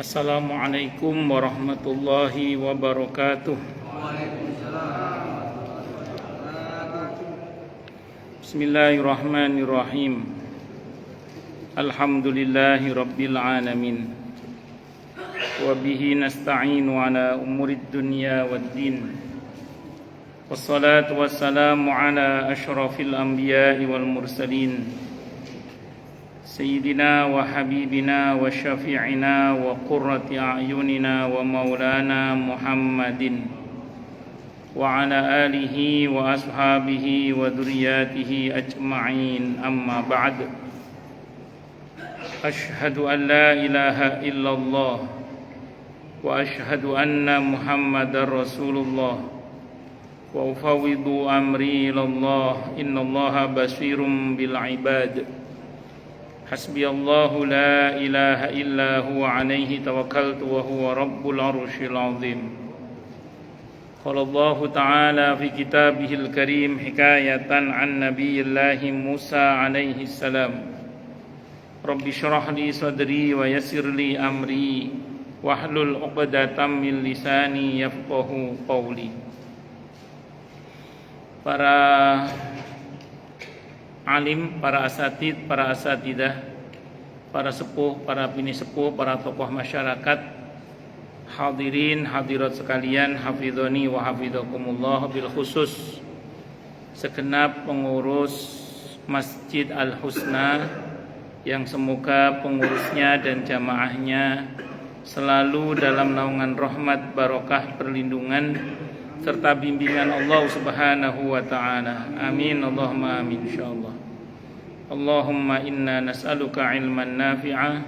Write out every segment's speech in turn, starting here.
Assalamualaikum warahmatullahi wabarakatuh. Bismillahirrahmanirrahim. Alhamdulillahi rabbil alamin. Wa bihi nasta'inu ala umurid dunya waddin. Wassalatu wassalamu ala asyrafil anbiya'i wal mursalin. Sayyidina wa habibina wa syafi'ina wa qurrati a'yunina wa maulana Muhammadin wa ala alihi wa ashabihi wa dhurriyyatihi ajma'in, amma ba'd. Ashhadu an la ilaha illallah wa ashhadu anna Muhammadar Rasulullah wa ufawwidu amri ilallah, innallaha basirum bil ibad. Hasbiyallahu la ilaha illa huwa alaihi tawakkaltu wa huwa rabbul arsyil azim. Qala Allahu ta'ala fi kitabihil karim hikayatan an nabiyillahi Musa alaihi salam. Rabbi syrah li sadri wa yassir li amri wahlul 'uqdatam min lisani yafqahu qawli. Para alim, para asatid, para asatidah, para sepuh, para bini sepuh, para tokoh masyarakat, hadirin hadirat sekalian, hafidhoni wa hafidhakumullah, bil khusus segenap pengurus Masjid Al-Husna yang semoga pengurusnya dan jamaahnya selalu dalam naungan rahmat, barokah, perlindungan serta bimbingan Allah Subhanahu wa ta'ala. Amin, Allahumma amin, insyaallah. Allahumma inna nas'aluka ilman nafi'ah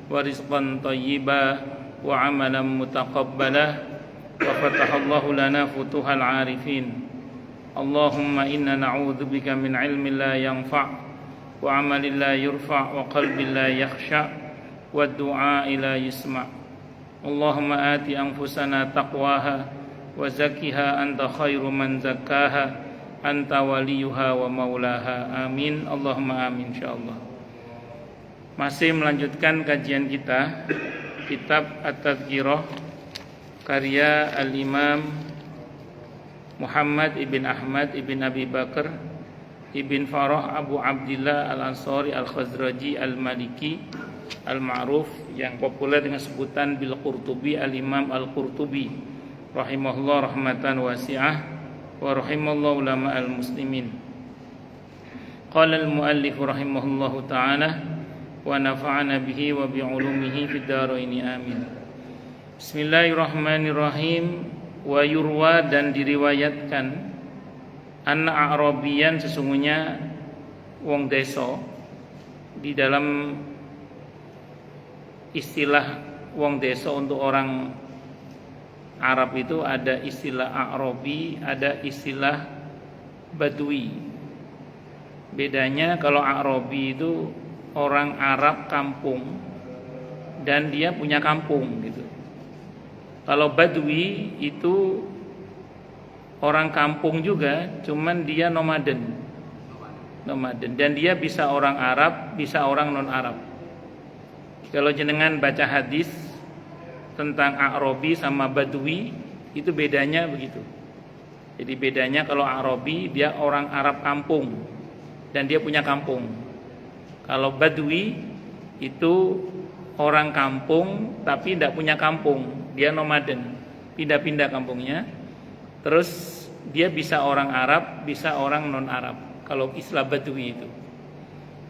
wa rizqan thayyiba wa amalan mutaqabbala wa fatahallahu lana futuhal arifin. Allahumma inna na'udzubika min ilmin la yanfa' wa amalin la yurfa' wa qalbin la yakhsha' wa du'a la yusma'. Allahumma ati anfusana taqwaha wa zakkiha anta khairu man zakkaha anta waliyuha wa maulaha. Amin, Allahumma amin, insyaallah. Masih melanjutkan kajian kita kitab At-Tadhkirah karya Al-Imam Muhammad ibn Ahmad ibn Abi Bakar ibn Farah Abu Abdillah Al-Ansari Al-Khazraji Al-Maliki Al-Ma'ruf yang populer dengan sebutan Bil Qurtubi, Al-Imam Al-Qurtubi rahimahullah rahmatan wasi'ah wa rahimallahu ulama al-muslimin. Qala al-muallif rahimahullahu ta'ala wa nafa'ana bihi wa bi'ulumihi fid dharain, amin. Bismillahirrahmanirrahim. Wa yurwa, dan diriwayatkan, anna a'rabiyan, sesungguhnya wong desa. Di dalam istilah wong desa untuk orang Arab itu ada istilah A'rabi, ada istilah Badui. Bedanya kalau A'rabi itu orang Arab kampung dan dia punya kampung gitu. Kalau Badui itu orang kampung juga, cuman dia nomaden. Dan dia bisa orang Arab, bisa orang non Arab. Kalau jenengan baca hadis tentang A'rabi sama Badui, itu bedanya begitu. Jadi bedanya kalau A'rabi dia orang Arab kampung dan dia punya kampung. Kalau Badui itu orang kampung tapi tidak punya kampung, dia nomaden, pindah-pindah kampungnya. Terus dia bisa orang Arab, bisa orang non Arab. Kalau istilah Badui itu,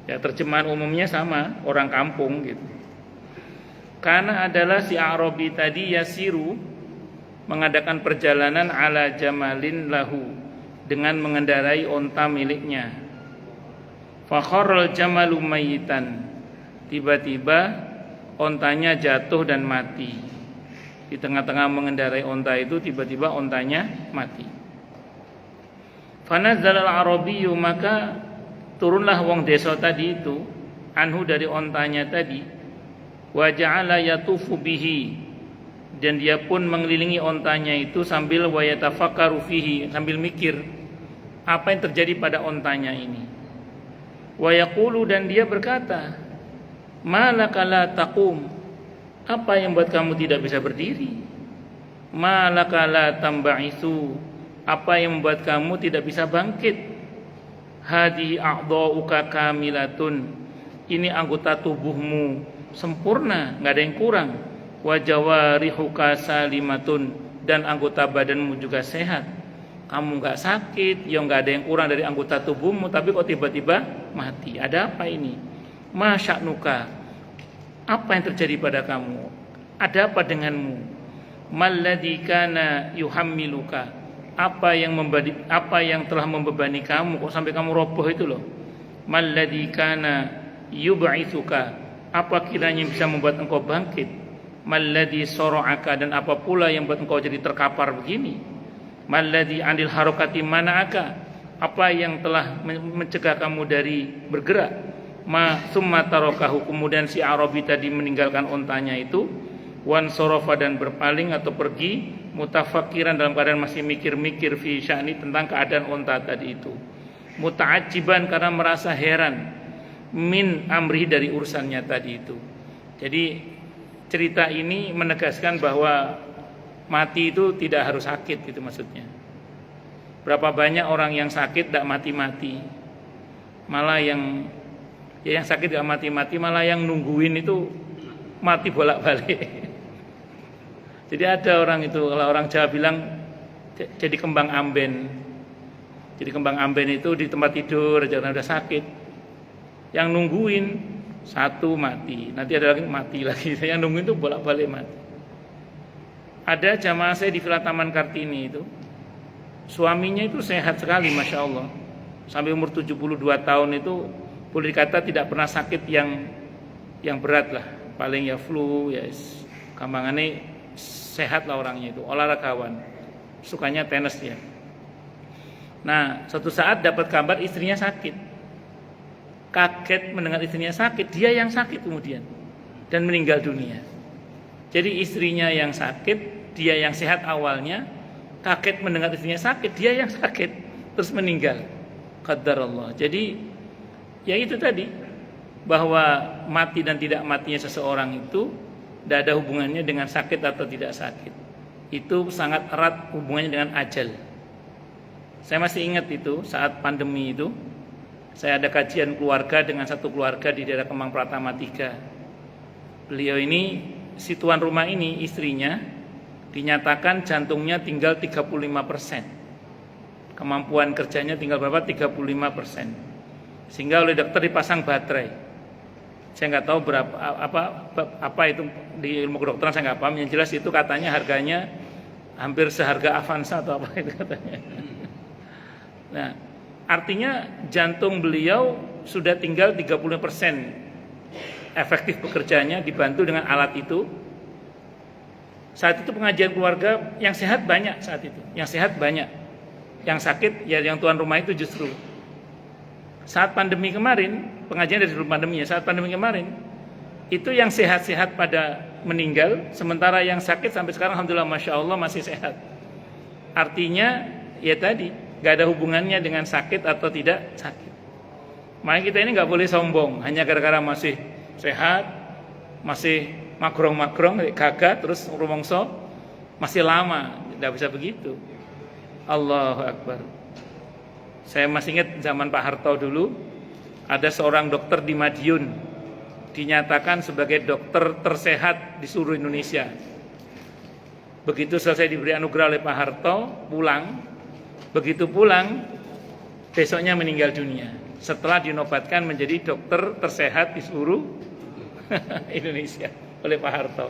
ya terjemahan umumnya sama, orang kampung gitu. Karena adalah si A'rabi tadi yasiru, mengadakan perjalanan ala jamalin lahu, dengan mengendarai onta miliknya. Fakharral jamalu mayitan, tiba-tiba ontanya jatuh dan mati. Di tengah-tengah mengendarai onta itu tiba-tiba ontanya mati. Fanazzalal A'rabiyyu, maka turunlah wong desa tadi itu, anhu, dari ontanya tadi. Wa ja'ala yatufu bihi, dan dia pun mengelilingi ontanya itu sambil wa yatafakkaru fihi, sambil mikir apa yang terjadi pada ontanya ini. Wa yaqulu, dan dia berkata, malaka la taqum, Apa yang membuat kamu tidak bisa berdiri? Malaka la tamba'itsu, apa yang membuat kamu tidak bisa bangkit? Hadi a'dha'uka kamilatun, ini anggota tubuhmu sempurna, nggak ada yang kurang. Wa jawarihuka salimatun, dan anggota badanmu juga sehat. Kamu nggak sakit, ya nggak ada yang kurang dari anggota tubuhmu, tapi kok tiba-tiba mati? Ada apa ini? Masya'nuka, apa yang terjadi pada kamu? Ada apa denganmu? Malladzi kana yuhammiluka, apa yang telah membebani kamu kok sampai kamu roboh itu loh. Malladzi kana yub'itsuka, apa kiranya yang bisa membuat engkau bangkit. Malladzi sara'aka, dan apa pula yang membuat engkau jadi terkapar begini. Malladzi anil harokati mana'aka, apa yang telah mencegah kamu dari bergerak. Summa tarakahu, kemudian si Arabi tadi meninggalkan ontanya itu. Wan sorofa, dan berpaling atau pergi. Mutafakiran, dalam keadaan masih mikir-mikir fi sya'ni, tentang keadaan onta tadi itu. Muta'ajiban, karena merasa heran. Min amri, dari urusannya tadi itu. Jadi cerita ini menegaskan bahwa mati itu tidak harus sakit, gitu maksudnya. Berapa banyak orang yang sakit tidak mati-mati, malah yang sakit tidak mati-mati, malah yang nungguin itu mati bolak-balik. Jadi ada orang itu, kalau orang Jawa bilang jadi kembang amben. Jadi kembang amben itu di tempat tidur aja udah sakit. Yang nungguin satu mati, nanti ada lagi mati lagi. Yang nungguin itu bolak-balik mati. Ada jamaah saya di Villa Taman Kartini itu, suaminya itu sehat sekali, Masya Allah. Sampai umur 72 tahun itu boleh dikata tidak pernah sakit yang berat lah. Paling ya flu, ya kambangannya sehat lah orangnya itu, olahragawan, sukanya tenis ya. Nah, suatu saat dapat kabar istrinya sakit. Kaget mendengar istrinya sakit, dia yang sakit kemudian dan meninggal dunia. Jadi istrinya yang sakit, dia yang sehat awalnya, kaget mendengar istrinya sakit, dia yang sakit terus meninggal. Qadarullah. Jadi ya itu tadi, bahwa mati dan tidak matinya seseorang itu tidak ada hubungannya dengan sakit atau tidak sakit. Itu sangat erat hubungannya dengan ajal. Saya masih ingat itu saat pandemi itu, saya ada kajian keluarga dengan satu keluarga di daerah Kemang Pratama 3. Beliau ini, si tuan rumah ini, istrinya dinyatakan jantungnya tinggal 35%. Kemampuan kerjanya tinggal berapa? 35%. Sehingga oleh dokter dipasang baterai. Saya nggak tahu berapa apa itu di ilmu kedokteran, saya nggak paham. Yang jelas itu katanya harganya hampir seharga Avanza atau apa itu katanya. Nah, artinya jantung beliau sudah tinggal 30% efektif bekerjanya, dibantu dengan alat itu. Saat itu pengajian keluarga yang sehat banyak saat itu, yang sehat banyak, yang sakit ya yang tuan rumah itu justru. Saat pandemi kemarin, pengajian dari sebelum pandemi ya, saat pandemi kemarin, itu yang sehat-sehat pada meninggal, sementara yang sakit sampai sekarang alhamdulillah Masya Allah masih sehat. Artinya ya tadi, gak ada hubungannya dengan sakit atau tidak sakit. Makanya kita ini gak boleh sombong, hanya gara-gara masih sehat, masih magrong-magrong, gagah, terus rumongso, masih lama, tidak bisa begitu. Allahu Akbar. Saya masih ingat zaman Pak Harto dulu, ada seorang dokter di Madiun dinyatakan sebagai dokter tersehat di seluruh Indonesia. Begitu selesai diberi anugerah oleh Pak Harto, pulang. Begitu pulang, besoknya meninggal dunia setelah dinobatkan menjadi dokter tersehat di seluruh Indonesia oleh Pak Harto.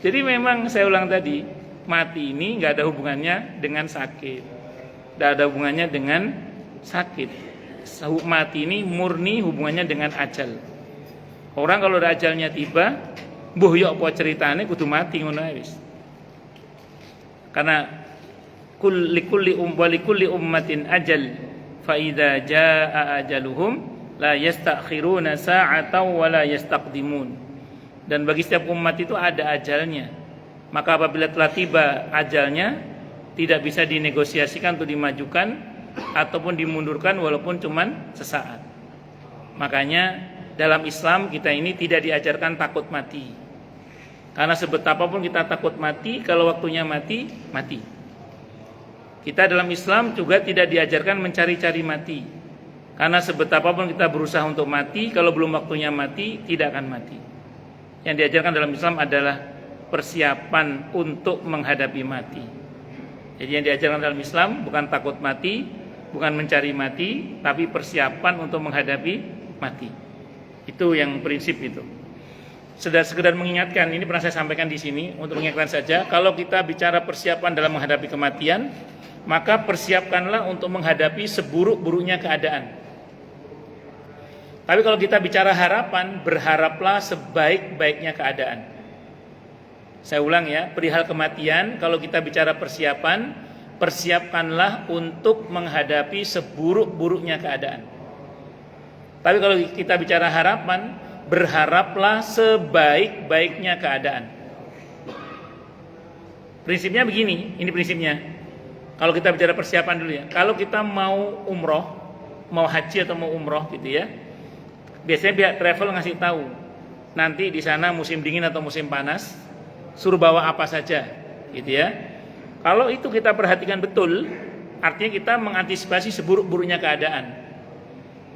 Jadi memang saya ulang tadi, mati ini nggak ada hubungannya dengan sakit, nggak ada hubungannya dengan sakit. Mati ini murni hubungannya dengan ajal. Orang kalau udah ajalnya tiba, mbuh yo apa ceritane kudu mati ngono wis. Karena likulli ummatin ajal, fa idza jaa ajaluhum la yastakhiruna sa'atan wa la yastaqdimun. Dan bagi setiap umat itu ada ajalnya. Maka apabila telah tiba ajalnya, tidak bisa dinegosiasikan untuk dimajukan ataupun dimundurkan walaupun cuman sesaat. Makanya dalam Islam kita ini tidak diajarkan takut mati. Karena sebetapapun kita takut mati, kalau waktunya mati, mati. Kita dalam Islam juga tidak diajarkan mencari-cari mati. Karena sebetapapun kita berusaha untuk mati, kalau belum waktunya mati, tidak akan mati. Yang diajarkan dalam Islam adalah persiapan untuk menghadapi mati. Jadi yang diajarkan dalam Islam bukan takut mati, bukan mencari mati, tapi persiapan untuk menghadapi mati. Itu yang prinsip itu. Sekedar mengingatkan, ini pernah saya sampaikan di sini untuk mengingatkan saja, kalau kita bicara persiapan dalam menghadapi kematian, maka persiapkanlah untuk menghadapi seburuk-buruknya keadaan. Tapi kalau kita bicara harapan, berharaplah sebaik-baiknya keadaan. Saya ulang ya, perihal kematian, kalau kita bicara persiapan, persiapkanlah untuk menghadapi seburuk-buruknya keadaan. Tapi kalau kita bicara harapan, berharaplah sebaik-baiknya keadaan. Prinsipnya begini, ini prinsipnya. Kalau kita bicara persiapan dulu ya. Kalau kita mau umroh, mau haji atau mau umroh gitu ya. Biasanya pihak travel ngasih tahu, nanti di sana musim dingin atau musim panas, suruh bawa apa saja, gitu ya. Kalau itu kita perhatikan betul, artinya kita mengantisipasi seburuk-buruknya keadaan.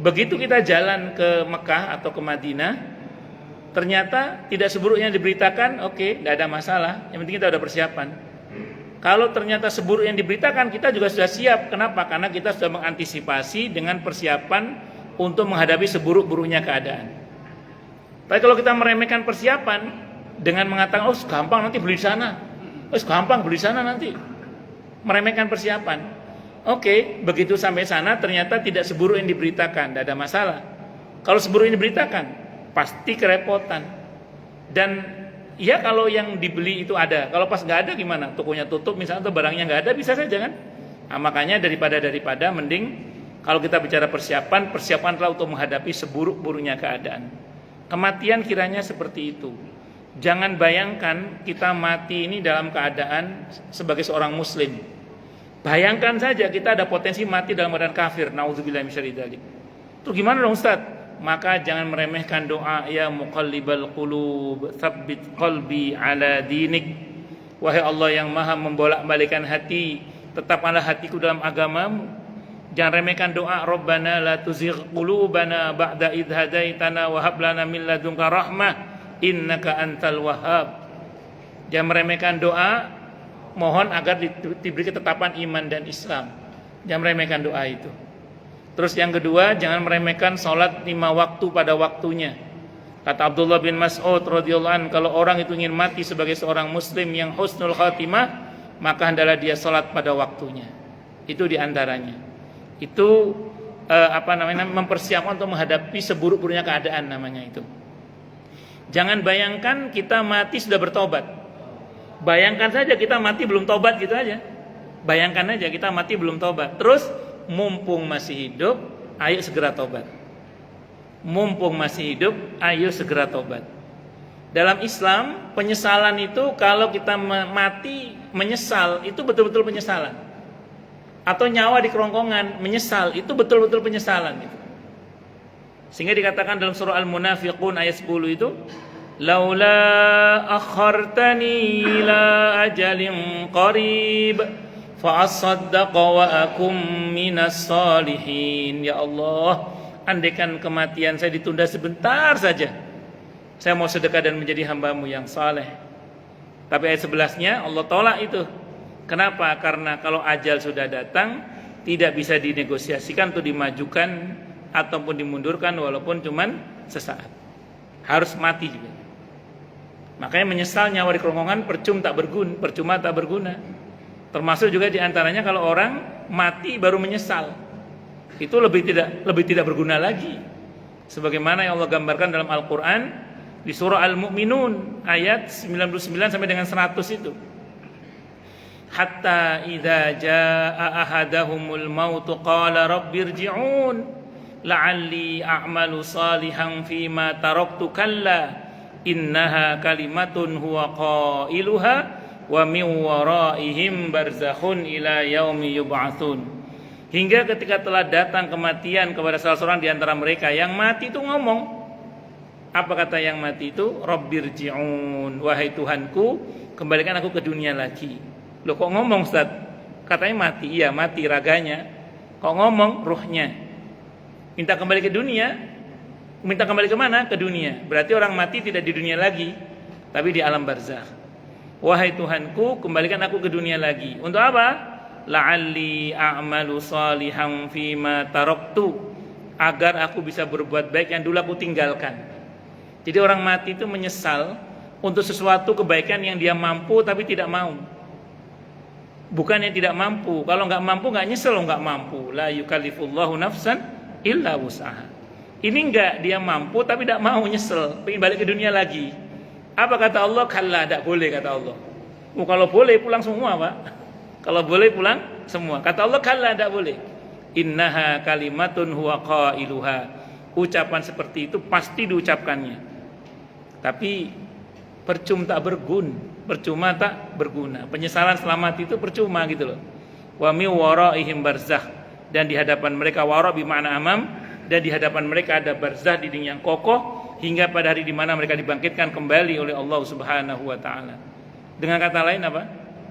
Begitu kita jalan ke Mekah atau ke Madinah, ternyata tidak seburuk yang diberitakan, oke, tidak ada masalah. Yang penting kita sudah persiapan. Kalau ternyata seburuk yang diberitakan, kita juga sudah siap. Kenapa? Karena kita sudah mengantisipasi dengan persiapan untuk menghadapi seburuk-buruknya keadaan. Tapi kalau kita meremehkan persiapan dengan mengatakan, oh gampang nanti beli di sana, oh gampang beli di sana nanti, meremehkan persiapan. Oke, begitu sampai sana ternyata tidak seburuk yang diberitakan, tidak ada masalah. Kalau seburuk yang diberitakan, pasti kerepotan. Dan ya kalau yang dibeli itu ada, kalau pas nggak ada gimana? Tokonya tutup misalnya atau barangnya nggak ada, bisa saja kan? Nah, makanya daripada mending kalau kita bicara persiapan, persiapanlah untuk menghadapi seburuk-buruknya keadaan. Kematian kiranya seperti itu. Jangan bayangkan kita mati ini dalam keadaan sebagai seorang muslim. Bayangkan saja kita ada potensi mati dalam keadaan kafir. Nauzubillah min syarri dzalik. Terus gimana dong Ustaz? Maka jangan meremehkan doa ya muqallibal qulub, tsabbit qalbi ala dinik. Wahai Allah yang Maha membolak-balikan hati, tetapkanlah hatiku dalam agamamu. Jangan remehkan doa Rabbana la tuzigh qulubana ba'da idh hadaitana wa hab lana min ladunka rahmah innaka antal wahhab. Jangan meremehkan doa, mohon agar diberi ketetapan iman dan Islam. Jangan meremehkan doa itu. Terus yang kedua, jangan meremehkan sholat 5 waktu pada waktunya. Kata Abdullah bin Mas'ud radhiyallahu anhu, kalau orang itu ingin mati sebagai seorang muslim yang husnul khatimah, maka hendaklah dia sholat pada waktunya. Itu diantaranya. Itu mempersiapkan untuk menghadapi seburuk-buruknya keadaan namanya itu. Jangan bayangkan kita mati sudah bertobat. Bayangkan saja kita mati belum tobat gitu aja. Bayangkan aja kita mati belum tobat. Terus mumpung masih hidup, ayo segera tobat. Mumpung masih hidup, ayo segera tobat. Dalam Islam, penyesalan itu kalau kita mati menyesal, itu betul-betul penyesalan. Atau nyawa di kerongkongan, menyesal, itu betul-betul penyesalan gitu. Sehingga dikatakan dalam surah Al-Munafiqun ayat 10 itu, laula akhartani ila ajalin qarib fa asaddaqa wa akum minas salihin. Ya Allah, andaikan kematian saya ditunda sebentar saja, saya mau sedekah dan menjadi hamba-Mu yang saleh. Tapi ayat 11-nya Allah tolak itu. Kenapa? Karena kalau ajal sudah datang, tidak bisa dinegosiasikan untuk dimajukan ataupun dimundurkan walaupun cuman sesaat. Harus mati juga. Makanya menyesal nyawa di kerongkongan percuma tak berguna. Termasuk juga diantaranya kalau orang mati baru menyesal, itu lebih tidak berguna lagi. Sebagaimana yang Allah gambarkan dalam Al-Quran di surah Al-Mu'minun ayat 99 sampai dengan 100 itu. Hatta idza jaa ahadahumul maut qala rabbirji'un la'alli a'malu salihan fima taraktu kalla innaha kalimatun huwa qailuha wa min waraihim barzakhun ila yaumi yub'atsun. Hingga ketika telah datang kematian kepada salah seorang di antara mereka, yang mati itu ngomong, Apa kata yang mati itu? Rabbirji'un, wahai Tuhanku, kembalikan aku ke dunia lagi. Loh kok ngomong Ustaz? Katanya mati. Iya, mati raganya. Kok ngomong ruhnya? Minta kembali ke dunia. Minta kembali ke mana? Ke dunia. Berarti orang mati tidak di dunia lagi, tapi di alam barzakh. Wahai Tuhanku, kembalikan aku ke dunia lagi. Untuk apa? La'alli a'malu salihan fima taraktu, agar aku bisa berbuat baik yang dulu aku tinggalkan. Jadi orang mati itu menyesal untuk sesuatu kebaikan yang dia mampu tapi tidak mau. Bukan yang tidak mampu. Kalau nggak mampu nggak nyesel, nggak mampu. La yukallifullahu nafsan illa wus'aha. Ini enggak, dia mampu tapi tidak mau, nyesel, pengen balik ke dunia lagi. Apa kata Allah? Kalla, tidak boleh kata Allah. Kalau boleh pulang semua Pak. Kalau boleh pulang semua. Kata Allah kalla, tidak boleh. Innaha kalimatun huwa qailuha. Ucapan seperti itu pasti diucapkannya. Tapi percuma tak berguna. Penyesalan selamat itu percuma gitu loh. Wa mi waraihim barzakh, dan di hadapan mereka, wara bermakna amam, dan di hadapan mereka ada barzakh, dinding yang kokoh, hingga pada hari di mana mereka dibangkitkan kembali oleh Allah Subhanahu wa taala. Dengan kata lain apa?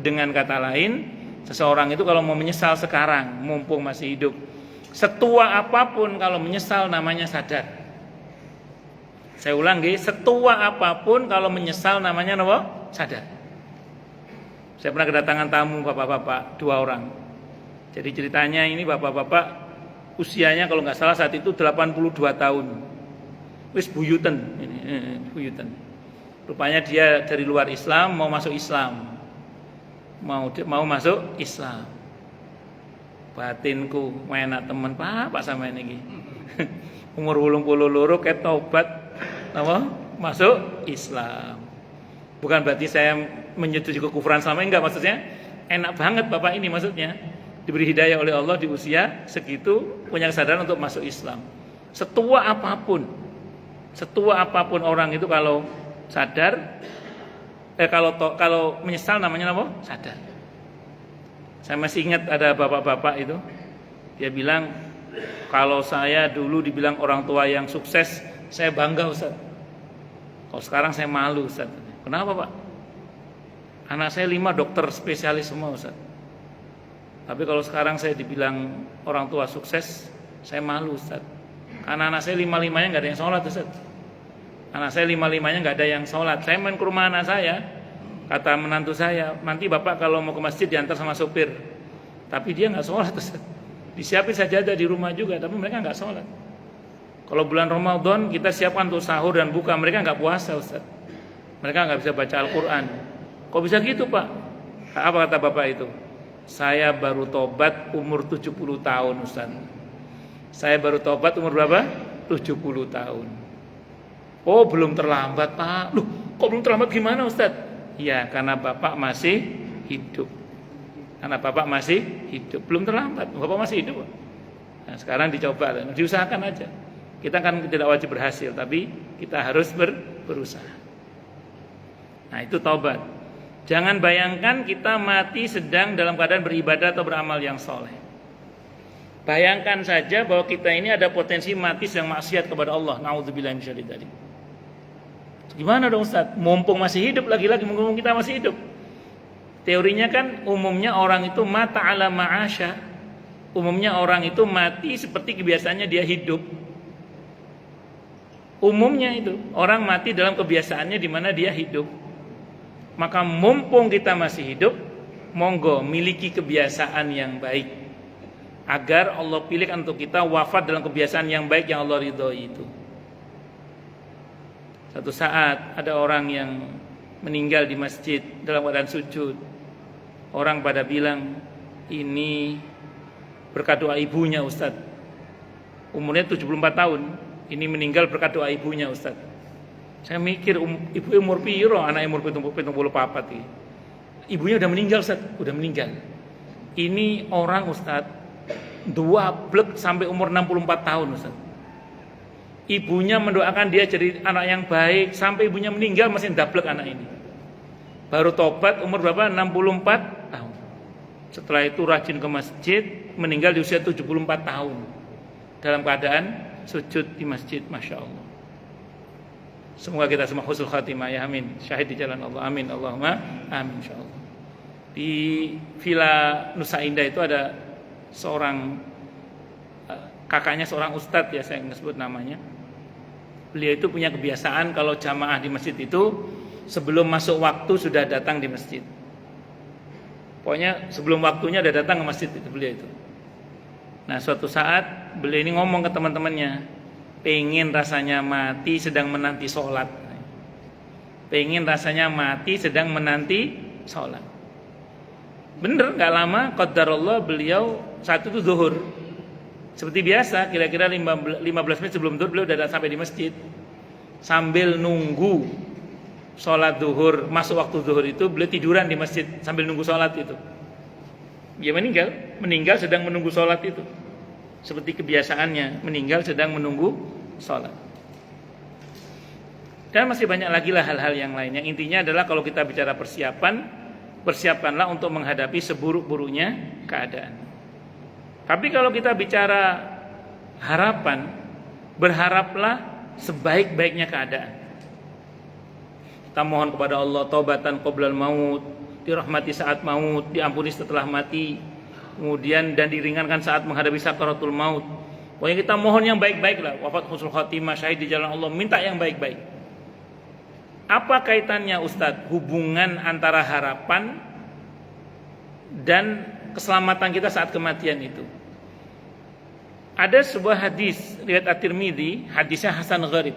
Dengan kata lain, seseorang itu kalau mau menyesal sekarang mumpung masih hidup, setua apapun kalau menyesal namanya sadar. Saya ulang setua apapun kalau menyesal namanya apa? Sadar. Saya pernah kedatangan tamu bapak-bapak 2 orang. Jadi ceritanya ini bapak-bapak usianya kalau nggak salah saat itu 82 tahun. Wis buyuten ini, buyuten. Rupanya dia dari luar Islam mau masuk Islam. Mau masuk Islam. Batinku enak temen Pak sama ini. Umur 82 ket taubat apa? Masuk Islam. Bukan berarti saya menyetujui kekufuran selama, enggak, maksudnya enak banget Bapak ini, maksudnya diberi hidayah oleh Allah di usia segitu punya kesadaran untuk masuk Islam. Setua apapun orang itu kalau sadar kalau menyesal namanya apa? Sadar. Saya masih ingat ada bapak-bapak itu, dia bilang, kalau saya dulu dibilang orang tua yang sukses, saya bangga Ustaz. Kalau sekarang saya malu Ustaz. Kenapa Pak? Anak saya 5 dokter spesialis semua Ustaz. Tapi kalau sekarang saya dibilang orang tua sukses, saya malu Ustaz. Karena anak saya 5-5-nya gak ada yang sholat Ustaz. Anak saya 5-5-nya gak ada yang sholat. Saya main ke rumah anak saya, kata menantu saya, nanti Bapak kalau mau ke masjid diantar sama sopir. Tapi dia gak sholat Ustaz. Disiapin sajadah di rumah juga, tapi mereka gak sholat. Kalau bulan Ramadan kita siapkan untuk sahur dan buka, mereka nggak puasa Ustaz. Mereka nggak bisa baca Al-Quran. Kok bisa gitu Pak? Apa kata Bapak itu? Saya baru tobat umur 70 tahun Ustaz. Saya baru tobat umur berapa? 70 tahun. Oh belum terlambat Pak. Loh kok belum terlambat gimana Ustaz? Ya karena Bapak masih hidup. Karena Bapak masih hidup. Belum terlambat, Bapak masih hidup. Nah, sekarang dicoba, diusahakan aja. Kita kan tidak wajib berhasil, tapi kita harus berusaha. Nah itu taubat. Jangan bayangkan kita mati sedang dalam keadaan beribadah atau beramal yang soleh. Bayangkan saja bahwa kita ini ada potensi mati sedang maksiat kepada Allah. Na'udzubillah min syarri dzalik. Gimana dong Ustaz? Mumpung masih hidup, lagi-lagi mumpung kita masih hidup. Teorinya kan umumnya orang itu mata ala ma'asya. Umumnya orang itu mati seperti kebiasaannya dia hidup. Umumnya itu orang mati dalam kebiasaannya di mana dia hidup. Maka mumpung kita masih hidup, monggo miliki kebiasaan yang baik, agar Allah pilihkan untuk kita wafat dalam kebiasaan yang baik yang Allah ridhoi itu. Satu saat ada orang yang meninggal di masjid dalam keadaan sujud. Orang pada bilang, ini berkat doa ibunya Ustaz. Umurnya 74 tahun. Ini meninggal berkat doa ibunya Ustaz. Saya mikir ibu umur piro, anak umur 74 iki. Ibunya udah meninggal Ustaz, udah meninggal. Ini orang Ustaz 2 sampai umur 64 tahun Ustaz. Ibunya mendoakan dia jadi anak yang baik sampai ibunya meninggal masih dablek anak ini. Baru tobat umur berapa? 64 tahun. Setelah itu rajin ke masjid, meninggal di usia 74 tahun. Dalam keadaan sujud di masjid, Masya Allah. Semoga kita semua husnul khatimah ya, amin. Syahid di jalan Allah, amin. Allahumma amin insyaallah. Di Villa Nusa Indah itu ada seorang kakaknya seorang ustadz ya, saya nggak sebut namanya. Beliau itu punya kebiasaan kalau jamaah di masjid itu sebelum masuk waktu sudah datang di masjid. Pokoknya sebelum waktunya udah datang ke masjid itu beliau itu. Nah suatu saat beliau ini ngomong ke teman-temannya, pengen rasanya mati sedang menanti sholat. Pengen rasanya mati sedang menanti sholat. Bener, gak lama qadarullah beliau saat itu zuhur. Seperti biasa, kira-kira 15 menit sebelum zuhur beliau udah sampai di masjid. Sambil nunggu sholat zuhur, masuk waktu zuhur itu beliau tiduran di masjid sambil nunggu sholat itu. Dia meninggal sedang menunggu sholat itu. Seperti kebiasaannya, meninggal sedang menunggu sholat. Dan masih banyak lagi lah hal-hal yang lainnya. Intinya adalah kalau kita bicara persiapan, persiapkanlah untuk menghadapi seburuk-buruknya keadaan. Tapi kalau kita bicara harapan, berharaplah sebaik-baiknya keadaan. Kita mohon kepada Allah taubatan qoblal maut, dirahmati saat maut, diampuni setelah mati, kemudian dan diringankan saat menghadapi sakaratul maut. Pokoknya kita mohon yang baik-baik lah, wafat husnul khatimah, syahid di jalan Allah, minta yang baik-baik. Apa kaitannya Ustadz hubungan antara harapan dan keselamatan kita saat kematian itu? Ada sebuah hadis riwayat At-Tirmidzi, hadisnya hasan gharib.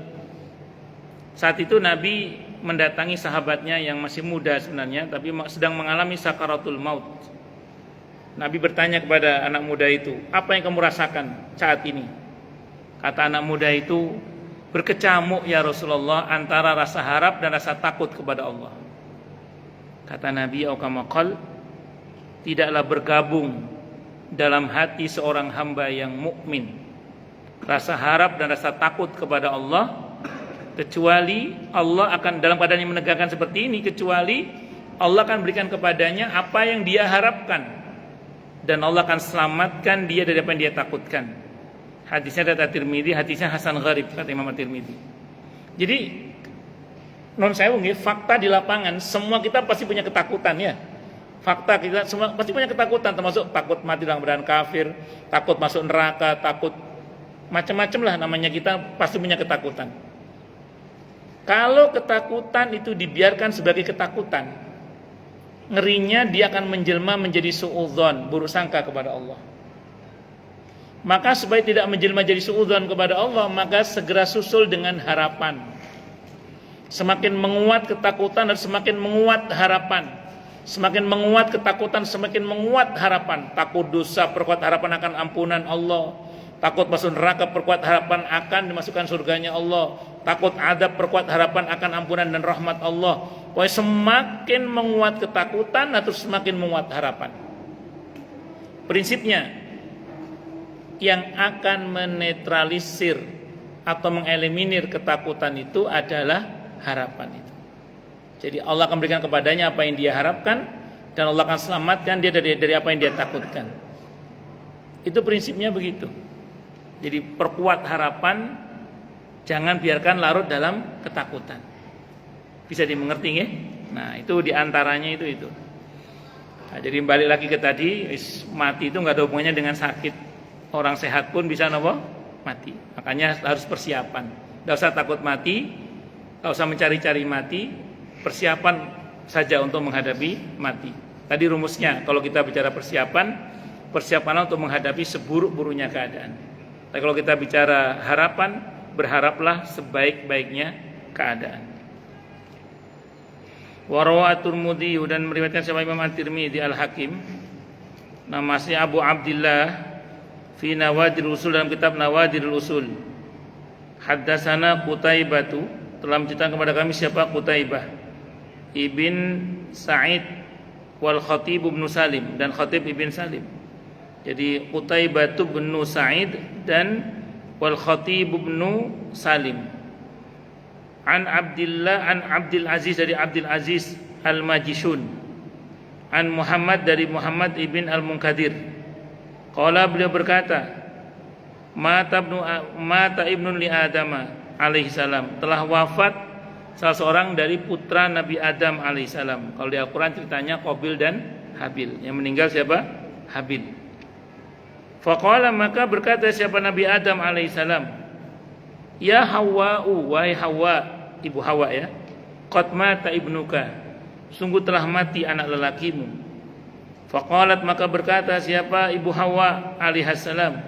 Saat itu Nabi mendatangi sahabatnya yang masih muda sebenarnya, tapi sedang mengalami sakaratul maut. Nabi bertanya kepada anak muda itu, apa yang kamu rasakan saat ini? Kata anak muda itu, berkecamuk ya Rasulullah antara rasa harap dan rasa takut kepada Allah. Kata Nabi, aukamaqal, tidaklah bergabung dalam hati seorang hamba yang mukmin rasa harap dan rasa takut kepada Allah, kecuali Allah akan dalam keadaan yang menegakkan seperti ini, kecuali Allah akan berikan kepadanya apa yang dia harapkan, dan Allah akan selamatkan dia dari apa yang dia takutkan. Hadisnya dari At-Tirmidzi, hadisnya hasan gharib kata Imam At-Tirmidzi. Jadi non saya fakta di lapangan semua kita pasti punya ketakutan ya. Fakta kita semua pasti punya ketakutan, termasuk takut mati dalam keadaan kafir, takut masuk neraka, takut macam-macam lah namanya, kita pasti punya ketakutan. Kalau ketakutan itu dibiarkan sebagai ketakutan, ngerinya dia akan menjelma menjadi suudzon, buruk sangka kepada Allah. Maka supaya tidak menjelma jadi suudzon kepada Allah, maka segera susul dengan harapan. Semakin menguat ketakutan dan semakin menguat harapan. Semakin menguat ketakutan, semakin menguat harapan. Takut dosa, perkuat harapan akan ampunan Allah. Takut masuk neraka, perkuat harapan akan dimasukkan surganya Allah. Takut adab, perkuat harapan akan ampunan dan rahmat Allah. Pokoknya semakin menguat ketakutan atau semakin menguat harapan. Prinsipnya, yang akan menetralisir atau mengeliminir ketakutan itu adalah harapan itu. Jadi Allah akan berikan kepadanya apa yang dia harapkan, dan Allah akan selamatkan dia dari apa yang dia takutkan. Itu prinsipnya begitu. Jadi perkuat harapan, jangan biarkan larut dalam ketakutan. Bisa dimengerti ya? Nah itu diantaranya itu. Nah, jadi balik lagi ke tadi, mati itu nggak ada hubungannya dengan sakit. Orang sehat pun bisa mati. Makanya harus persiapan. Nggak usah takut mati, nggak usah mencari-cari mati. Persiapan saja untuk menghadapi mati. Tadi rumusnya, kalau kita bicara persiapanlah untuk menghadapi seburuk-buruknya keadaan. Tapi kalau kita bicara harapan, berharaplah sebaik-baiknya keadaan. Warawa At-Tirmidzi, dan meriwayatkan sama Imam At-Tirmidzi Al-Hakim, namanya Abu Abdillah fi Nawadirul Usul, dalam kitab Nawadirul Usul. Haddatsana Qutaibatu, telah menceritakan kepada kami siapa Qutaibah Ibn Sa'id wal Khatib ibn Salim, dan Khatib ibn Salim. Jadi Qutaibah bin Sa'id dan wal Khatib ibn Salim. An Abdul Aziz, dari Abdul Aziz Al-Majishun. An Muhammad, dari Muhammad ibn Al-Munkadir. Qala, beliau berkata, Mata ibnun li Adama alaihi salam, telah wafat salah seorang dari putra Nabi Adam alaihissalam. Kalau di Al-Quran ceritanya Qabil dan Habil. Yang meninggal siapa? Habil. Faqala, maka berkata siapa Nabi Adam alaihissalam, ya Hawwa'u, wahai Hawa, ibu Hawa ya, qad mata ibnuka, sungguh telah mati anak lelakimu. Faqalat, maka berkata siapa ibu Hawa alaihissalam,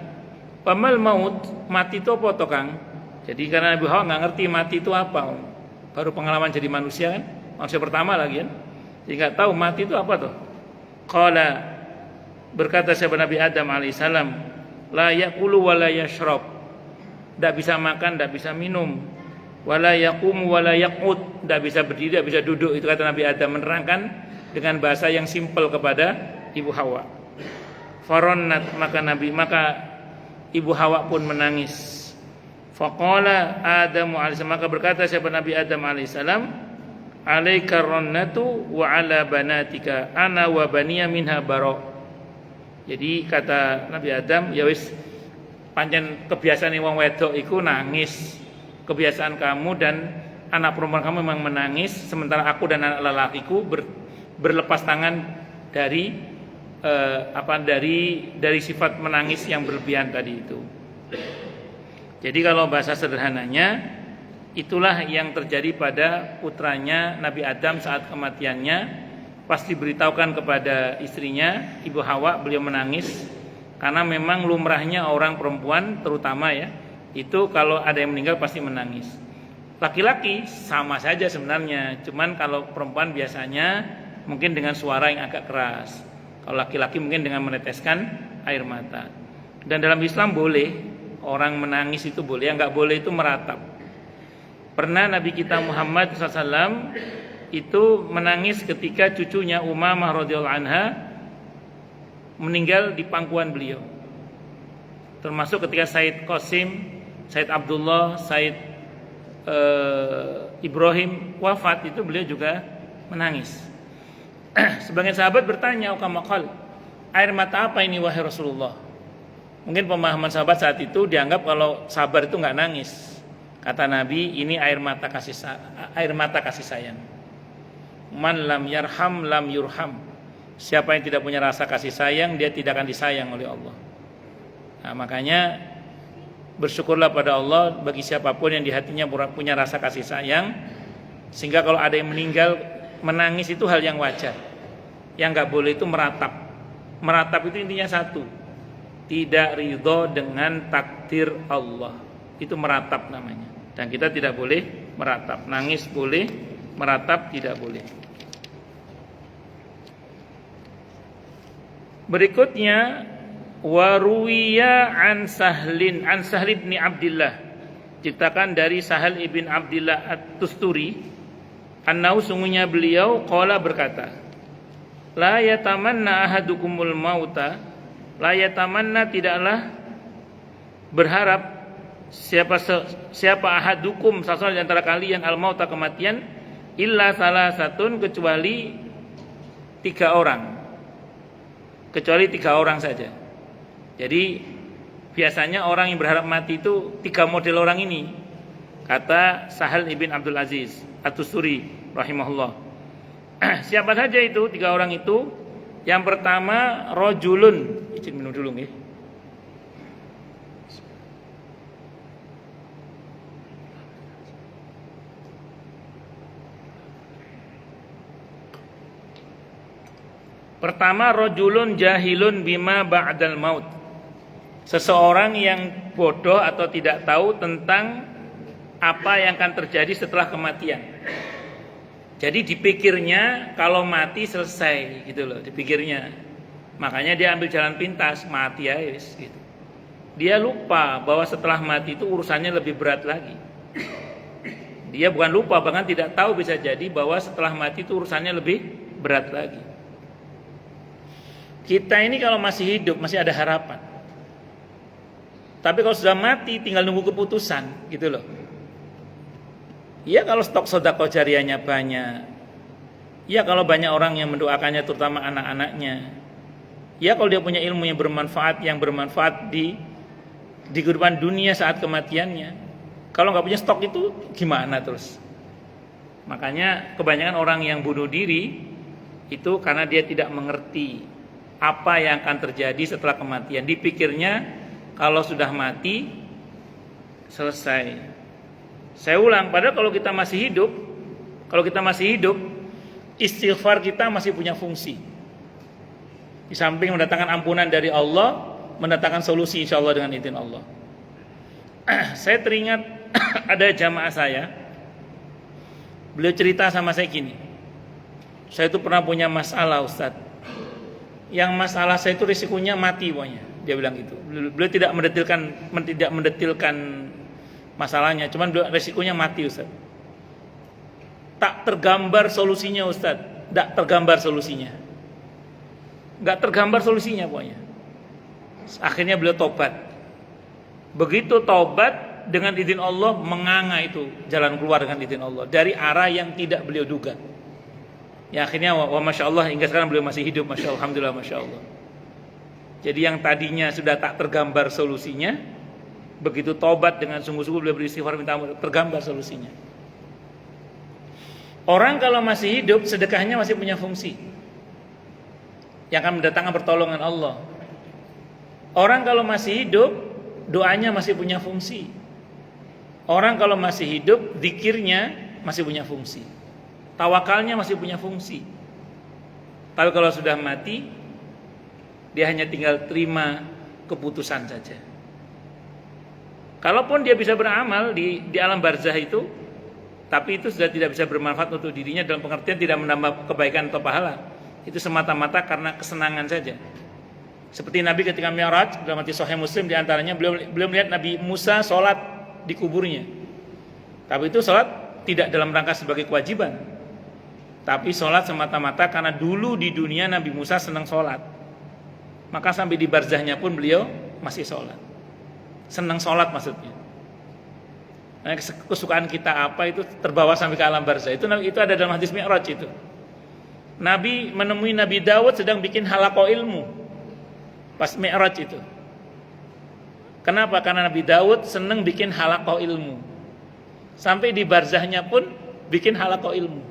pamal maut, mati itu apa toh Kang? Jadi karena ibu Hawa nggak ngerti mati itu apa, baru pengalaman jadi manusia kan, manusia pertama lagi kan, jadi nggak tahu mati itu apa tuh. Qala, berkata siapa Nabi Adam alaihissalam, la yaqulu wa la yashrab, tidak bisa makan, tidak bisa minum, wala yaqumu wala yaqud, tidak bisa berdiri, tidak bisa duduk. Itu kata Nabi Adam, menerangkan dengan bahasa yang simpel kepada ibu Hawa. Faronnat, maka ibu Hawa pun menangis. Faqala Adamu alaihissalam, maka berkata siapa Nabi Adam alaihissalam, alaika ronnatu wa ala banatika ana wa baniya minha bara. Jadi kata Nabi Adam, ya wis pancen kebiasaan wong wedok iku nangis, kebiasaan kamu dan anak perempuan kamu memang menangis, sementara aku dan anak lelakiku berlepas tangan dari dari sifat menangis yang berlebihan tadi itu. Jadi kalau bahasa sederhananya, itulah yang terjadi pada putranya Nabi Adam saat kematiannya. Pas diberitahukan kepada istrinya, ibu Hawa, beliau menangis karena memang lumrahnya orang perempuan terutama ya, itu kalau ada yang meninggal pasti menangis. Laki-laki sama saja sebenarnya, cuman kalau perempuan biasanya mungkin dengan suara yang agak keras, kalau laki-laki mungkin dengan meneteskan air mata. Dan dalam Islam boleh orang menangis, itu boleh, yang nggak boleh itu meratap. Pernah Nabi kita Muhammad SAW itu menangis ketika cucunya Umamah radhiyallahu anha meninggal di pangkuan beliau. Termasuk ketika Said Qasim, Said Abdullah, Said Ibrahim wafat, itu beliau juga menangis. Sebagian sahabat bertanya, "Ukamakal, air mata apa ini wahai Rasulullah?" Mungkin pemahaman sahabat saat itu dianggap kalau sabar itu nggak nangis. Kata Nabi, ini air mata kasih sayang. Man lam yarham lam yurham. Siapa yang tidak punya rasa kasih sayang, dia tidak akan disayang oleh Allah. Nah, makanya bersyukurlah pada Allah bagi siapapun yang di hatinya punya rasa kasih sayang, sehingga kalau ada yang meninggal menangis itu hal yang wajar. Yang nggak boleh itu meratap. Meratap itu intinya satu, tidak ridho dengan takdir Allah. Itu meratap namanya. Dan kita tidak boleh meratap. Nangis boleh, meratap tidak boleh. Berikutnya, waruwiya an Sahl bin Abdillah, ceritakan dari Sahal ibn Abdillah At-Tusturi, annau, sungguhnya beliau qala berkata, la yatamanna ahadukumul mauta, la yatamanna, tidaklah berharap siapa ahadukum, salah seorang di antara kalian, al mauta, kematian, illa salah satun, kecuali tiga orang saja. Jadi biasanya orang yang berharap mati itu tiga model orang ini, kata Sahal ibn Abdul Aziz At-Tusturi rahimahullah. Siapa saja itu tiga orang itu? Yang pertama, rojulun, izin minum dulu nggih. Pertama, rojulun jahilun bima ba'dal maut, seseorang yang bodoh atau tidak tahu tentang apa yang akan terjadi setelah kematian. Jadi dipikirnya kalau mati selesai gitu loh, dipikirnya. Makanya dia ambil jalan pintas, mati ya gitu. Dia lupa bahwa setelah mati itu urusannya lebih berat lagi. Dia bukan lupa, bahkan tidak tahu bisa jadi bahwa setelah mati itu urusannya lebih berat lagi. Kita ini kalau masih hidup masih ada harapan. Tapi kalau sudah mati tinggal nunggu keputusan gitu loh. Iya kalau stok sedekah jariahnya banyak. Iya kalau banyak orang yang mendoakannya, terutama anak-anaknya. Iya kalau dia punya ilmu yang bermanfaat di kehidupan dunia saat kematiannya. Kalau nggak punya stok itu gimana terus? Makanya kebanyakan orang yang bunuh diri itu karena dia tidak mengerti apa yang akan terjadi setelah kematian. Dipikirnya kalau sudah mati selesai. Saya ulang, padahal kalau kita masih hidup, istighfar kita masih punya fungsi. Di samping mendatangkan ampunan dari Allah, mendatangkan solusi insya Allah dengan izin Allah. Saya teringat ada jamaah saya, beliau cerita sama saya gini, saya itu pernah punya masalah Ustadz, yang masalah saya itu risikonya mati pokoknya, dia bilang gitu. Beliau tidak mendetilkan masalahnya, cuman beliau risikonya mati Ustadz. Tak tergambar solusinya Ustadz, tak tergambar solusinya, nggak tergambar solusinya pokoknya. Akhirnya beliau tobat. Begitu tobat, dengan izin Allah menganga itu jalan keluar dengan izin Allah dari arah yang tidak beliau duga. Ya akhirnya masya Allah hingga sekarang beliau masih hidup, masya Allah, alhamdulillah, masya Allah. Jadi yang tadinya sudah tak tergambar solusinya, begitu tobat dengan sungguh-sungguh beliau beristighfar minta ampun, tergambar solusinya. Orang kalau masih hidup sedekahnya masih punya fungsi yang akan mendatangkan pertolongan Allah. Orang kalau masih hidup doanya masih punya fungsi. Orang kalau masih hidup zikirnya masih punya fungsi. Tawakalnya masih punya fungsi. Tapi kalau sudah mati, dia hanya tinggal terima keputusan saja. Kalaupun dia bisa beramal di alam barzah itu, tapi itu sudah tidak bisa bermanfaat untuk dirinya dalam pengertian tidak menambah kebaikan atau pahala. Itu semata-mata karena kesenangan saja. Seperti Nabi ketika Mi'raj, dalam hadis Sahih Muslim diantaranya beliau melihat Nabi Musa sholat di kuburnya. Tapi itu sholat tidak dalam rangka sebagai kewajiban, tapi sholat semata-mata karena dulu di dunia Nabi Musa senang sholat. Maka sampai di barzahnya pun beliau masih sholat. Senang sholat maksudnya. Nah, kesukaan kita apa itu terbawa sampai ke alam barzah. Itu ada dalam hadis Mi'raj itu. Nabi menemui Nabi Daud sedang bikin halaqah ilmu pas Mi'raj itu. Kenapa? Karena Nabi Daud senang bikin halaqah ilmu. Sampai di barzahnya pun bikin halaqah ilmu.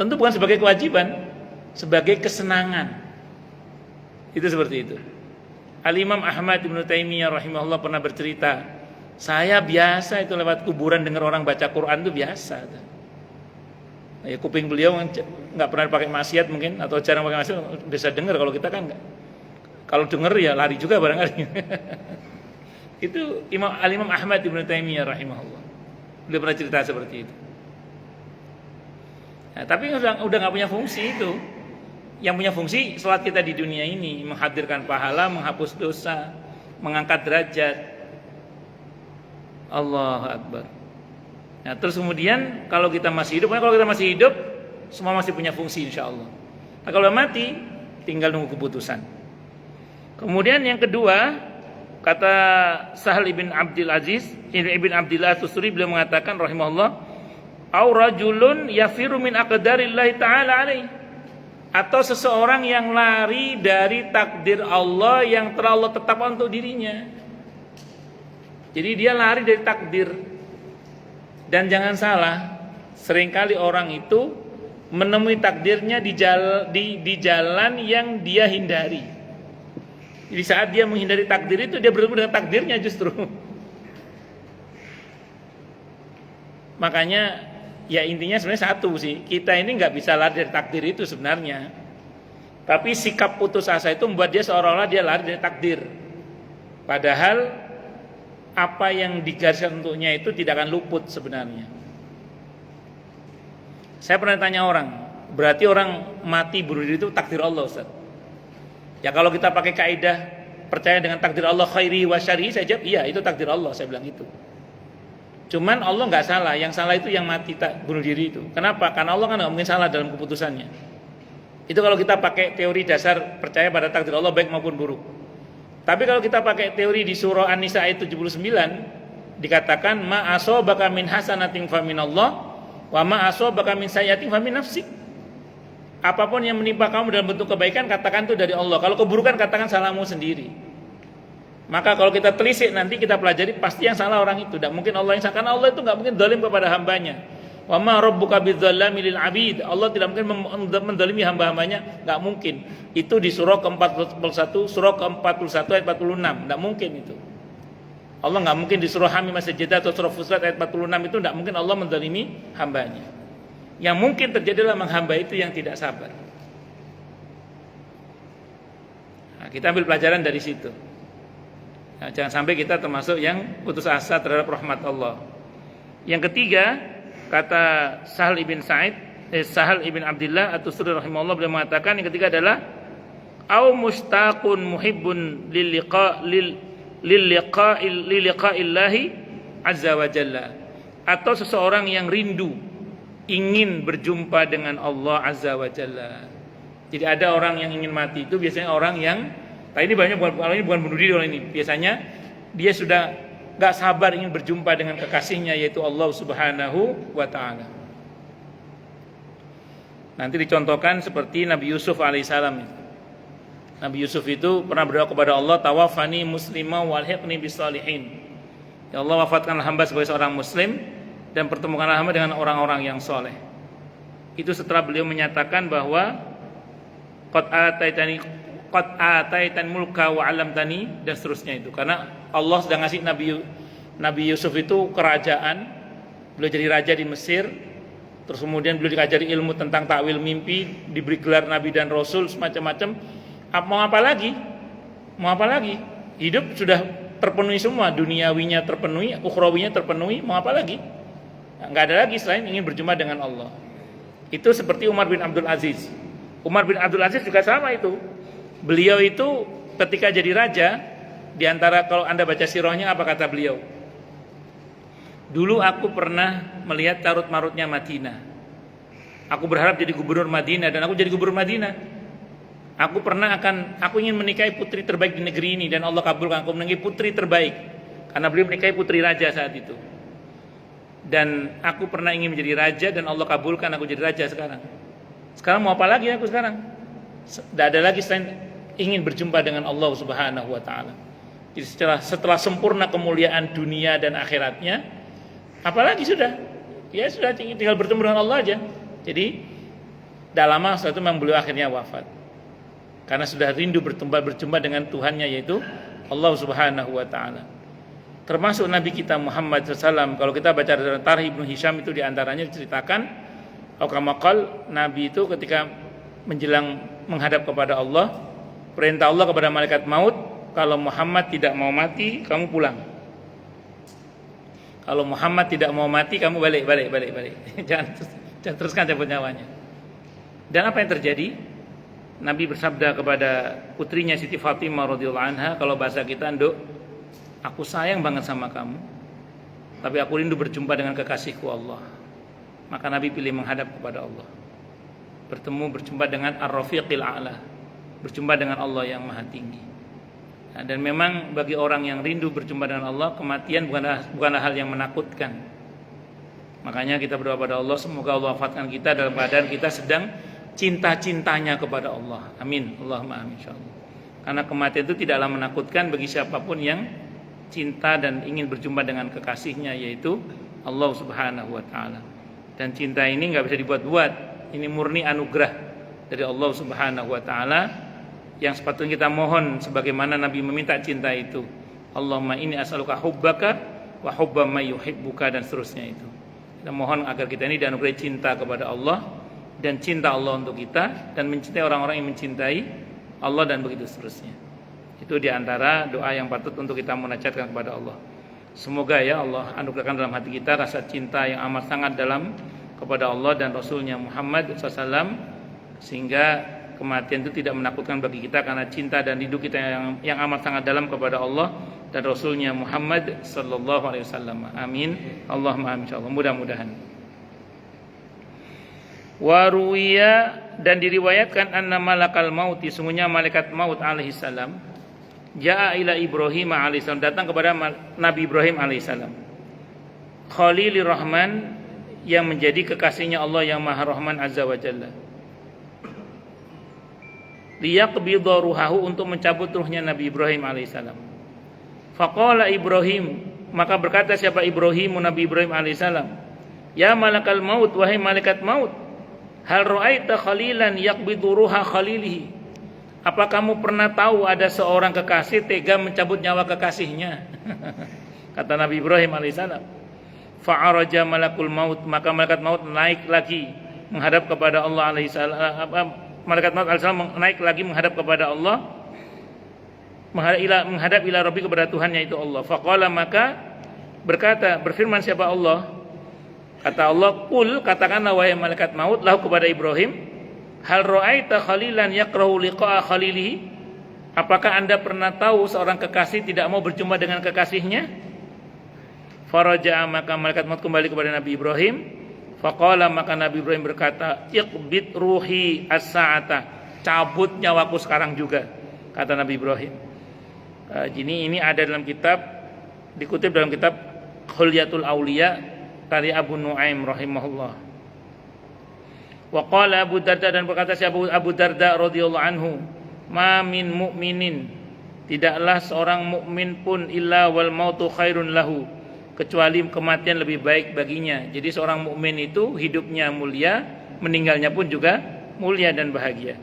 Tentu bukan sebagai kewajiban, sebagai kesenangan. Itu seperti itu. Al-Imam Ahmad Ibn Taimiyah rahimahullah pernah bercerita, saya biasa itu lewat kuburan dengar orang baca Quran itu biasa. Ya, kuping beliau nggak pernah pakai maksiat mungkin, atau jarang pakai maksiat, bisa dengar. Kalau kita kan nggak. Kalau dengar ya lari juga barangkali. Itu Al-Imam Ahmad Ibn Taimiyah rahimahullah. Beliau pernah cerita seperti itu. Nah, tapi udah nggak punya fungsi itu. Yang punya fungsi sholat kita di dunia ini, menghadirkan pahala, menghapus dosa, mengangkat derajat. Allahu Akbar. Nah, terus kemudian kalau kita masih hidup, semua masih punya fungsi insya Allah. Nah, kalau mati, tinggal nunggu keputusan. Kemudian yang kedua, kata Sahal ibn Abdul Aziz, ibn Abdillah Tusturi, beliau mengatakan rahimahullah, au rajulun yafiru min aqdarillahi ta'ala alaih, atau seseorang yang lari dari takdir Allah yang telah Allah tetapkan untuk dirinya. Jadi dia lari dari takdir. Dan jangan salah, seringkali orang itu menemui takdirnya di jalan yang dia hindari. Jadi saat dia menghindari takdir itu, dia bertemu dengan takdirnya justru. Makanya ya intinya sebenarnya satu sih, kita ini nggak bisa lari dari takdir itu sebenarnya. Tapi sikap putus asa itu membuat dia seolah-olah dia lari dari takdir. Padahal apa yang digariskan untuknya itu tidak akan luput sebenarnya. Saya pernah tanya orang, berarti orang mati bunuh diri itu takdir Allah, Ustaz? Ya kalau kita pakai kaidah percaya dengan takdir Allah khairi wa syarri, saya jawab iya, itu takdir Allah, saya bilang itu. Cuman Allah nggak salah, yang salah itu yang mati tak bunuh diri itu. Kenapa? Karena Allah kan nggak mungkin salah dalam keputusannya. Itu kalau kita pakai teori dasar percaya pada takdir Allah baik maupun buruk. Tapi kalau kita pakai teori di surah An-Nisa ayat 79, dikatakan ma asabaka min hasanatin fa minallah wa ma asabaka min sayyi'atin fa min nafsik. Apapun yang menimpa kamu dalam bentuk kebaikan, katakan itu dari Allah. Kalau keburukan, katakan salahmu sendiri. Maka kalau kita telisik nanti kita pelajari, pasti yang salah orang itu. Tidak mungkin Allah yang salah, karena Allah itu nggak mungkin zalim kepada hambanya. Wa ma rabbuka bidzallami lil abid. Allah tidak mungkin menzalimi hamba-hambanya, enggak mungkin. Itu di surah ke-41, surah ke-41 ayat 46, enggak mungkin itu. Allah enggak mungkin di surah Hamim As-Sajdah atau surah Fussilat ayat 46 itu enggak mungkin Allah menzalimi hambanya. Yang mungkin terjadi adalah hamba itu yang tidak sabar. Nah, kita ambil pelajaran dari situ. Nah, jangan sampai kita termasuk yang putus asa terhadap rahmat Allah. Yang ketiga, kata Sahal ibn Abdillah atau Suri rahimahullah, beliau mengatakan yang ketiga adalah au mustaqun muhibbun lil liqa'illahi azza wa jalla, atau seseorang yang rindu ingin berjumpa dengan Allah azza wa jalla. Jadi ada orang yang ingin mati itu biasanya orang yang ini banyak bukan bunuh diri orang ini. Biasanya dia sudah gak sabar ingin berjumpa dengan kekasihnya yaitu Allah Subhanahu wa ta'ala. Nanti dicontohkan seperti Nabi Yusuf alaihissalam. Nabi Yusuf itu pernah berdoa kepada Allah, tawafani muslimah walhiqni bisalihin. Ya Allah, wafatkanlah hamba sebagai seorang muslim dan pertemukanlah hamba dengan orang-orang yang soleh. Itu setelah beliau menyatakan bahwa qad ataitan mulka wa 'allamtani dan seterusnya itu. Karena Allah sedang ngasih Nabi Yusuf itu kerajaan. Beliau jadi raja di Mesir. Terus kemudian beliau dikajari ilmu tentang takwil mimpi, diberi gelar nabi dan rasul semacam-macam. Mau apa lagi? Mau apa lagi? Hidup sudah terpenuhi semua, duniawinya terpenuhi, ukhrawinya terpenuhi, mau apa lagi? Enggak ada lagi selain ingin berjumpa dengan Allah. Itu seperti Umar bin Abdul Aziz. Umar bin Abdul Aziz juga sama itu. Beliau itu ketika jadi raja, di antara kalau Anda baca sirahnya apa kata beliau? Dulu aku pernah melihat carut-marutnya Madinah. Aku berharap jadi gubernur Madinah dan aku jadi gubernur Madinah. Aku ingin menikahi putri terbaik di negeri ini dan Allah kabulkan aku menikahi putri terbaik. Karena beliau menikahi putri raja saat itu. Dan aku pernah ingin menjadi raja dan Allah kabulkan aku jadi raja sekarang. Sekarang mau apa lagi aku sekarang? Tidak ada lagi selain ingin berjumpa dengan Allah Subhanahu wa ta'ala. Jadi setelah sempurna kemuliaan dunia dan akhiratnya, apalagi sudah? Ya sudah, tinggal bertemu dengan Allah aja. Jadi tidak lama setelah itu memang beliau akhirnya wafat. Karena sudah rindu berjumpa dengan Tuhannya yaitu Allah Subhanahu wa ta'ala. Termasuk Nabi kita Muhammad SAW. Kalau kita baca dalam Tarikh Ibnu Hisham itu diantaranya diceritakan, Aukamakal Nabi itu ketika menjelang menghadap kepada Allah, perintah Allah kepada malaikat maut, kalau Muhammad tidak mau mati, kamu pulang. Kalau Muhammad tidak mau mati, kamu balik. Jangan teruskan cabut nyawanya. Dan apa yang terjadi? Nabi bersabda kepada putrinya Siti Fatimah radhiyallahu anha, kalau bahasa kita, "Nduk, aku sayang banget sama kamu, tapi aku rindu berjumpa dengan kekasihku Allah." Maka Nabi pilih menghadap kepada Allah, berjumpa dengan Ar-Rafiqil A'la, berjumpa dengan Allah yang maha tinggi. Nah, dan memang bagi orang yang rindu berjumpa dengan Allah, kematian bukanlah hal yang menakutkan. Makanya kita berdoa pada Allah, semoga Allah wafatkan kita dalam keadaan kita sedang cinta-cintanya kepada Allah. Amin. Allahumma amin insyaallah. Karena kematian itu tidaklah menakutkan bagi siapapun yang cinta dan ingin berjumpa dengan kekasihnya yaitu Allah Subhanahu wa ta'ala. Dan cinta ini enggak bisa dibuat-buat. Ini murni anugerah dari Allah Subhanahu wa ta'ala yang sepatutnya kita mohon sebagaimana Nabi meminta cinta itu. Allahumma inni as'aluka hubbaka wa hubba may yuhibbuka dan seterusnya itu. Kita mohon agar kita ini dianugerahi cinta kepada Allah dan cinta Allah untuk kita dan mencintai orang-orang yang mencintai Allah dan begitu seterusnya. Itu diantara doa yang patut untuk kita munajatkan kepada Allah. Semoga ya Allah anugerahkan dalam hati kita rasa cinta yang amat sangat dalam kepada Allah dan Rasulnya Muhammad SAW, sehingga kematian itu tidak menakutkan bagi kita karena cinta dan rindu kita yang amat sangat dalam kepada Allah dan Rasulnya Muhammad sallallahu alaihi wasallam. Amin. Allahumma amin insyaallah. Mudah-mudahan. Waruya dan diriwayatkan anna malakal mauti, sungguhnya malaikat maut alaihi salam, jaa ila Ibrahim alaihi salam, datang kepada Nabi Ibrahim alaihi salam, Khalilir Rahman, yang menjadi kekasihnya Allah yang Maha Rahman azza wa jalla, liyaqbidha ruhahu, untuk mencabut ruhnya Nabi Ibrahim alaihi salam. Faqala Ibrahim, maka berkata siapa Ibrahim, Nabi Ibrahim alaihi salam, Ya malakal maut, wahai malaikat maut, hal ra'aita khalilan yaqbidu ruha khalilihi. Apa kamu pernah tahu ada seorang kekasih tega mencabut nyawa kekasihnya? Kata Nabi Ibrahim alaihissalam. Fa'araja malakul maut, maka malaikat maut naik lagi menghadap kepada Allah alaihissalam. Malaikat maut alaihissalam naik lagi menghadap kepada Allah, menghadap ila Rabbi, kepada Tuhannya itu Allah. Faqala, maka berfirman siapa Allah? Kata Allah, qul, katakanlah wahai malaikat maut, lahu, kepada Ibrahim, hal ra'aita khalilan yakrahu liqa'a khalilihi. Apakah Anda pernah tahu seorang kekasih tidak mau berjumpa dengan kekasihnya? Faraja'a, maka malaikat maut kembali kepada Nabi Ibrahim. Faqala, maka Nabi Ibrahim berkata, iqbid ruhi as-sa'ata, cabut nyawaku sekarang juga, kata Nabi Ibrahim. Ini ada dalam kitab, dikutip dalam kitab Khulyatul Auliya dari Abu Nuaim rahimahullah. Wa qala Abu Darda, dan berkata si Abu Darda radhiyallahu anhu, ma min mu'minin, tidaklah seorang mukmin pun illa wal mautu khairun lahu, kecuali kematian lebih baik baginya. Jadi seorang mukmin itu hidupnya mulia, meninggalnya pun juga mulia dan bahagia.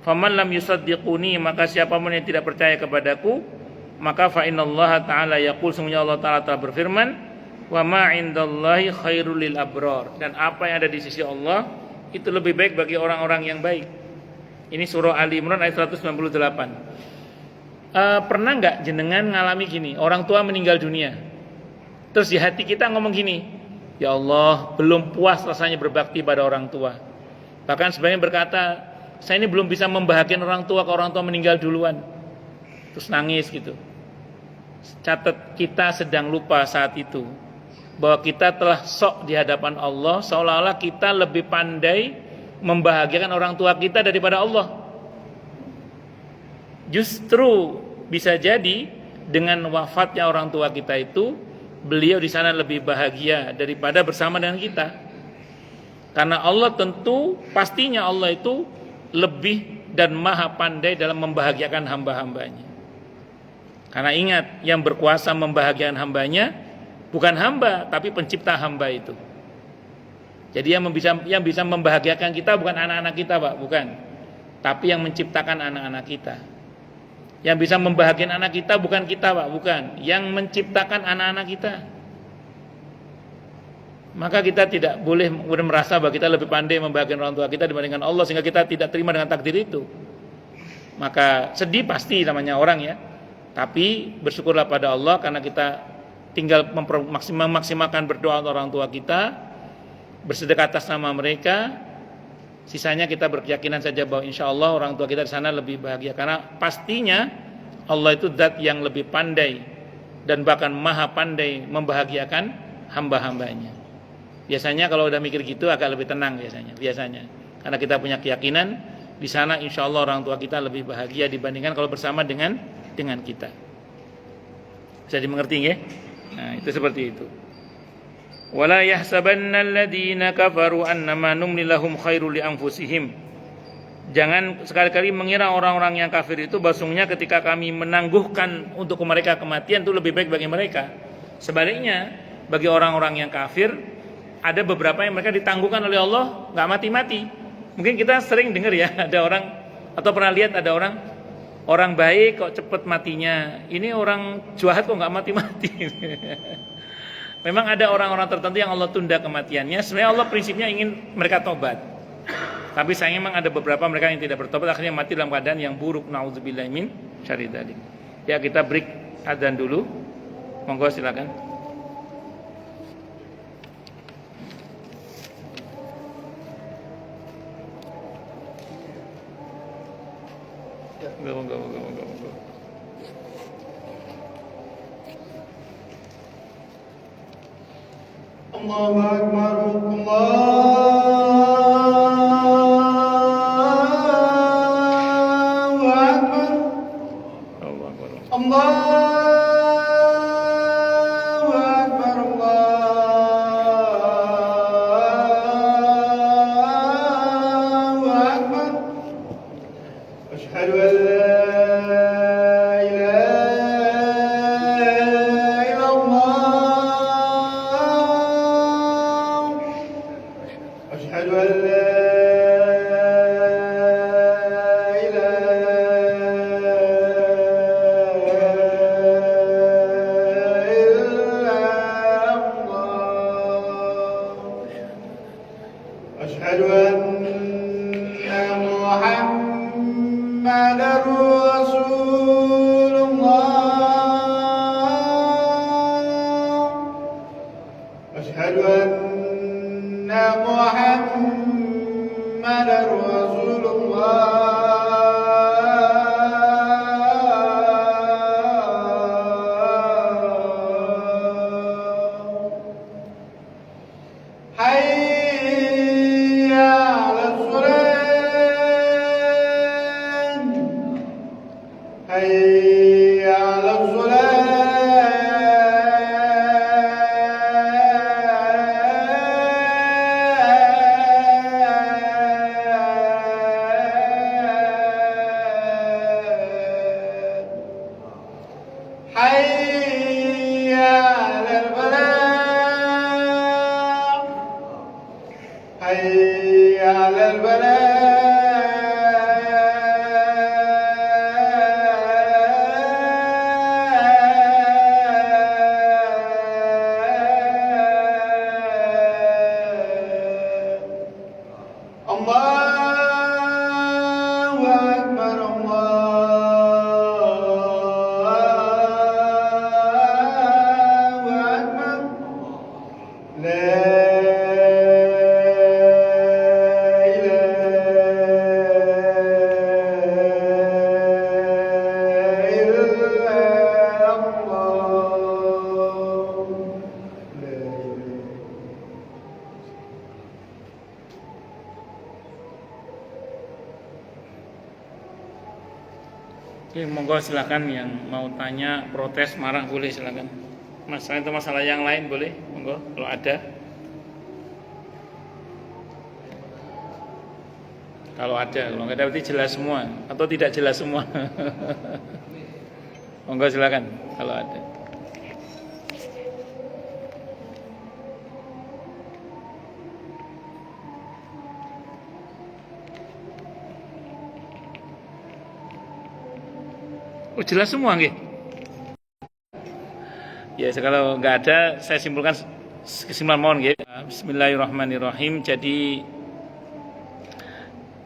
Faman lam yusaddiquni, maka siapa pun yang tidak percaya kepadaku, maka fa innallaha ta'ala yaqul, sungguhnya Allah Ta'ala telah berfirman, wa ma indallahi khairul lil abrar, dan apa yang ada di sisi Allah itu lebih baik bagi orang-orang yang baik. Ini surah Ali Imran ayat 198. Pernah enggak jenengan ngalami gini, orang tua meninggal dunia, terus di hati kita ngomong gini, ya Allah, belum puas rasanya berbakti pada orang tua. Bahkan sebagian berkata, saya ini belum bisa membahagiakan orang tua kalau orang tua meninggal duluan. Terus nangis gitu. Catat, kita sedang lupa saat itu bahwa kita telah sok di hadapan Allah, seolah-olah kita lebih pandai membahagiakan orang tua kita daripada Allah. Justru bisa jadi dengan wafatnya orang tua kita itu, beliau di sana lebih bahagia daripada bersama dengan kita. Karena Allah tentu, pastinya Allah itu lebih dan maha pandai dalam membahagiakan hamba-hambanya. Karena ingat, yang berkuasa membahagiakan hambanya bukan hamba, tapi pencipta hamba itu. Jadi yang bisa membahagiakan kita bukan anak-anak kita, Pak, bukan. Tapi yang menciptakan anak-anak kita. Yang bisa membahagiakan anak kita bukan kita, Pak, bukan. Yang menciptakan anak-anak kita. Maka kita tidak boleh merasa bahwa kita lebih pandai membahagiakan orang tua kita dibandingkan Allah, sehingga kita tidak terima dengan takdir itu. Maka sedih pasti namanya orang ya. Tapi bersyukurlah pada Allah karena kita tinggal memaksimalkan berdoa untuk orang tua kita, bersedekah atas nama mereka. Sisanya kita berkeyakinan saja bahwa insya Allah orang tua kita di sana lebih bahagia, karena pastinya Allah itu zat yang lebih pandai dan bahkan maha pandai membahagiakan hamba-hambanya. Biasanya kalau udah mikir gitu agak lebih tenang biasanya, karena kita punya keyakinan di sana insya Allah orang tua kita lebih bahagia dibandingkan kalau bersama dengan kita. Bisa dimengerti ya? Nah, itu seperti itu. Wala yahsabanna alladziina kafaru annama numli lahum khairul li anfusihim. Jangan sekali-kali mengira orang-orang yang kafir itu bahwasanya ketika kami menangguhkan untuk mereka kematian itu lebih baik bagi mereka. Sebaliknya, bagi orang-orang yang kafir ada beberapa yang mereka ditangguhkan oleh Allah enggak mati-mati. Mungkin kita sering dengar ya, ada orang atau pernah lihat ada orang baik kok cepat matinya. Ini orang jahat kok enggak mati-mati. Memang ada orang-orang tertentu yang Allah tunda kematiannya. Sebenarnya Allah prinsipnya ingin mereka tobat. Tapi sayangnya memang ada beberapa mereka yang tidak bertobat, akhirnya mati dalam keadaan yang buruk. Nauzubillahi min syarri dzalik. Ya, kita break adzan dulu. Monggo silakan. Monggo. Allahu Akbar, Asyhadu an la ilaha illallah لا إله إلا الله أشهد أن محمدا رسول الله أشهد أن محمدا رسول الله حي على الصلاة حي على الصلاة حي على الفلاح حي على الفلاح الله أكبر الله أكبر لا إله إلا الله لا إله Oke, monggo silakan yang mau tanya, protes, marah boleh silakan. Masalah itu masalah yang lain boleh, monggo kalau ada. Kalau nggak ada berarti jelas semua atau tidak jelas semua. Monggo silakan kalau ada. Oh, jelas semua nggih. Ya, kalau nggak ada saya simpulkan kesimpulan mohon nggih. Bismillahirrahmanirrahim. Jadi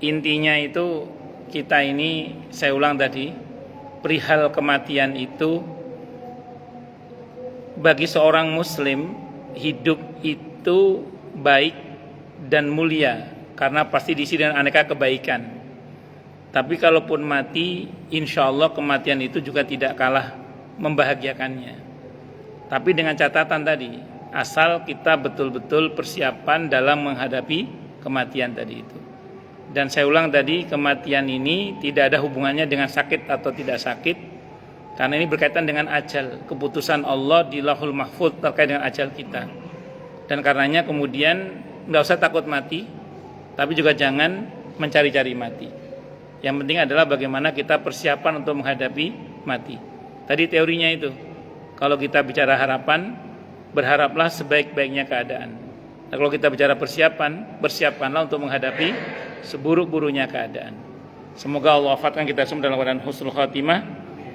intinya itu kita ini, saya ulang tadi, perihal kematian itu bagi seorang muslim hidup itu baik dan mulia karena pasti diisi dengan aneka kebaikan. Tapi kalaupun mati, insya Allah kematian itu juga tidak kalah membahagiakannya. Tapi dengan catatan tadi, asal kita betul-betul persiapan dalam menghadapi kematian tadi itu. Dan saya ulang tadi, kematian ini tidak ada hubungannya dengan sakit atau tidak sakit, karena ini berkaitan dengan ajal, keputusan Allah di Lauhul Mahfuz terkait dengan ajal kita. Dan karenanya kemudian nggak usah takut mati, tapi juga jangan mencari-cari mati. Yang penting adalah bagaimana kita persiapan untuk menghadapi mati. Tadi teorinya itu, kalau kita bicara harapan, berharaplah sebaik-baiknya keadaan. Dan kalau kita bicara persiapan, bersiapkanlah untuk menghadapi seburuk-buruknya keadaan. Semoga Allah wafatkan kita semua dalam keadaan husnul khatimah,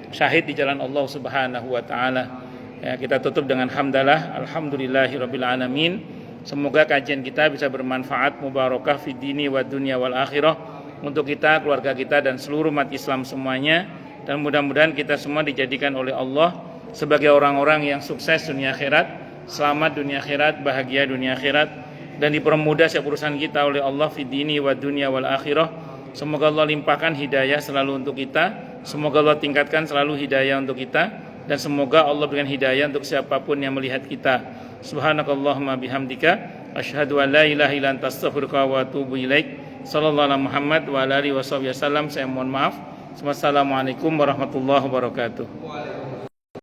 syahid di jalan Allah Subhanahu wa taala. Ya, kita tutup dengan hamdalah, alhamdulillahirabbil alamin. Semoga kajian kita bisa bermanfaat, mubarakah fid dini wad dunya wal akhirah, untuk kita, keluarga kita, dan seluruh umat Islam semuanya. Dan mudah-mudahan kita semua dijadikan oleh Allah sebagai orang-orang yang sukses dunia akhirat, selamat dunia akhirat, bahagia dunia akhirat, dan dipermudah setiap urusan kita oleh Allah fid dini wad dunya wal akhirah. Semoga Allah limpahkan hidayah selalu untuk kita, semoga Allah tingkatkan selalu hidayah untuk kita, dan semoga Allah berikan hidayah untuk siapapun yang melihat kita. Subhanakallahumma bihamdika asyhadu an la ilaha illa anta astaghfiruka wa atubu ilaik. Sallallahu alaihi Muhammad wa alihi wasallam. Saya mohon maaf. Wassalamualaikum warahmatullahi wabarakatuh.